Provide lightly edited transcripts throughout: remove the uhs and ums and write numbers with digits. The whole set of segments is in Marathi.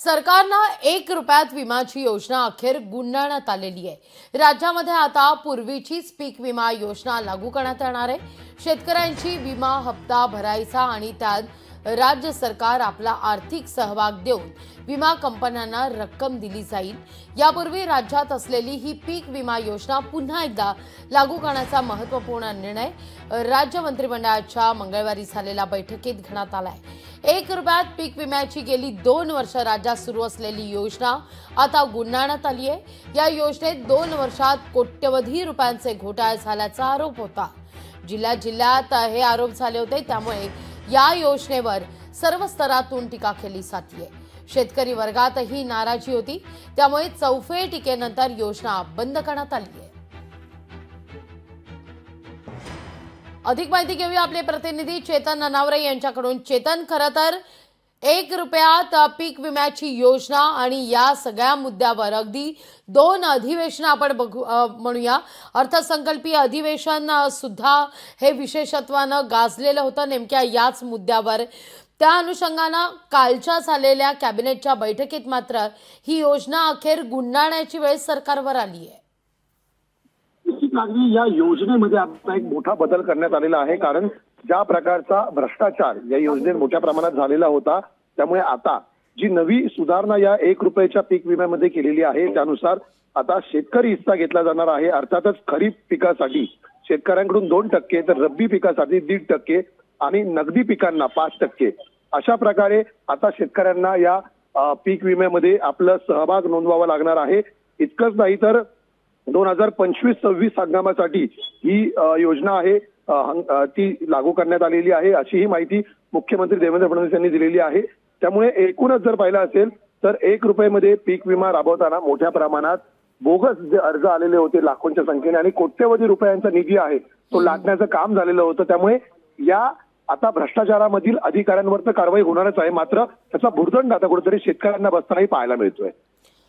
सरकारनं 1 रुपयात विमाची योजना अखेर गुंडाळण्यात आलेली आहे। राज्यामध्ये आता पूर्वीचीच पीक विमा योजना लागू करण्यात येणार आहे। शेतकऱ्यांची विमा हप्ता भरायचा आणि त्यात राज्य सरकार आपला आर्थिक सहभाग देऊन विमा कंपन्यांना रक्कम दिली जाईल। यापूर्वी राज्यात असलेली ही पीक विमा योजना पुन्हा एकदा लागू करण्याचा महत्त्वपूर्ण निर्णय राज्य मंत्रिमंडळाच्या मंगळवारी झालेल्या बैठकीत घेण्यात आलाय। 1 रुपयात पीक विम्याची गेली 2 वर्ष राज्यात सुरू असलेली योजना आता गुंडाळण्यात आली आहे। या योजनेत 2 वर्षात कोट्यवधी रुपयांचे घोटाळे झाल्याचा आरोप होता। जिल्ह्यात हे आरोप झाले होते, त्यामुळे या योजनेवर सर्व स्तरातून टीका केली जाते। शेतकरी वर्गातही नाराजी होती, त्यामुळे चौफेर टीकेनंतर योजना बंद करण्यात आली आहे। अधिक माहिती घेऊया आपले प्रतिनिधी चेतन ननावरे यांच्याकडून। चेतन, खरं तर 1 रुपयात पीक विम्याची योजना आणि या सगळ्या मुद्द्यावर अगदी 2 अधिवेशन आपण म्हणूया, अर्थसंकल्पीय अधिवेशन सुद्धा हे विशेषत्वानं गाजलेलं होतं नेमक्या याच मुद्द्यावर। त्या अनुषंगानं कालच्या झालेल्या कॅबिनेटच्या बैठकीत मात्र ही योजना अखेर गुंडाळण्याची वेळ सरकारवर आली आहे। या योजनेमध्ये आता एक मोठा बदल करण्यात आलेला आहे, कारण ज्या प्रकारचा भ्रष्टाचार या योजनेत मोठ्या प्रमाणात झालेला होता, त्यामुळे आता जी नवी सुधारणा या 1 रुपयाच्या पीक विम्यामध्ये केलेली आहे, त्यानुसार आता शेतकरी हिस्सा घेतला जाणार आहे। अर्थातच खरीप पिकासाठी शेतकऱ्यांकडून 2%, तर रब्बी पिकासाठी 1.5% आणि नगदी पिकांना 5%, अशा प्रकारे आता शेतकऱ्यांना या पीक विम्यामध्ये आपलं सहभाग नोंदवावा लागणार आहे। इतकंच नाही तर 2025-26 हंगामासाठी ही योजना आहे ती लागू करण्यात आलेली आहे, अशी ही माहिती मुख्यमंत्री देवेंद्र फडणवीस यांनी दिलेली आहे। त्यामुळे एकूणच जर पाहिलं असेल तर 1 रुपयामध्ये पीक विमा राबवताना मोठ्या प्रमाणात बोगस जे अर्ज आलेले होते लाखोंच्या संख्येने आणि कोट्यवधी रुपयांचा निधी आहे तो लाटण्याचं काम झालेलं होतं। त्यामुळे या आता भ्रष्टाचारामधील अधिकाऱ्यांवर तर कारवाई होणारच आहे, मात्र त्याचा भुर्दंड आता कुठेतरी शेतकऱ्यांना बसतानाही पाहायला मिळतोय।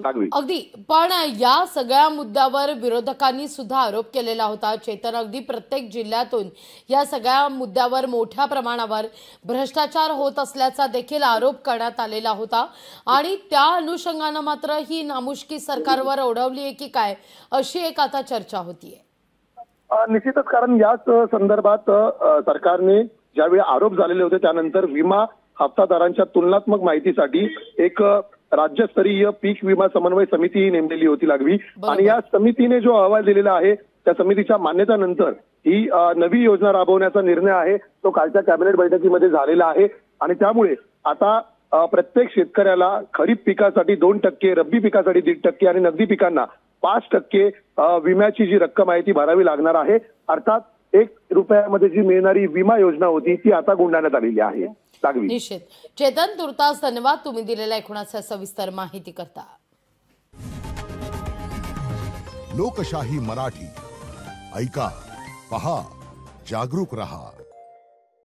अगदी, पण या सगळ्या मुद्द्यावर विरोधकांनी सुद्धा आरोप केलेला होता। चेतन, अगदी प्रत्येक जिल्ह्यातून या सगळ्या मुद्द्यावर मोठ्या प्रमाणावर भ्रष्टाचार होत असल्याचा देखील आरोप करण्यात आलेला होता आणि त्या अनुषंगानं मात्र ही नामुष्की सरकारवर ओढवली आहे की काय, अशी एक आता चर्चा होतीये। निश्चितच, कारण याच संदर्भात सरकारने ज्यावेळी आरोप झालेले होते त्यानंतर विमा हप्तादारांच्या तुलनात्मक माहितीसाठी एक राज्यस्तरीय पीक विमा समन्वय समिती नेमलेली होती लागवी, आणि या समितीने जो अहवाल दिलेला आहे त्या समितीच्या मान्यतेनंतर ही नवी योजना राबवण्याचा निर्णय आहे तो कालच्या कॅबिनेट बैठकीमध्ये झालेला आहे। आणि त्यामुळे आता प्रत्येक शेतकऱ्याला खरीप पिकासाठी 2%, रब्बी पिकासाठी 1.5% आणि नगदी पिकांना 5% विम्याची जी रक्कम आहे ती भरावी लागणार आहे। अर्थात 1 रुपयामध्ये जी मिळणारी विमा योजना होती ती आता गुंडाळण्यात आलेली आहे। निश्चित। चेतन, तुर्तास धन्यवाद तुम्ही दिलेल्या एकूणाचा सविस्तर माहिती करता। लोकशाही मराठी ऐका, पहा, जागरूक रहा।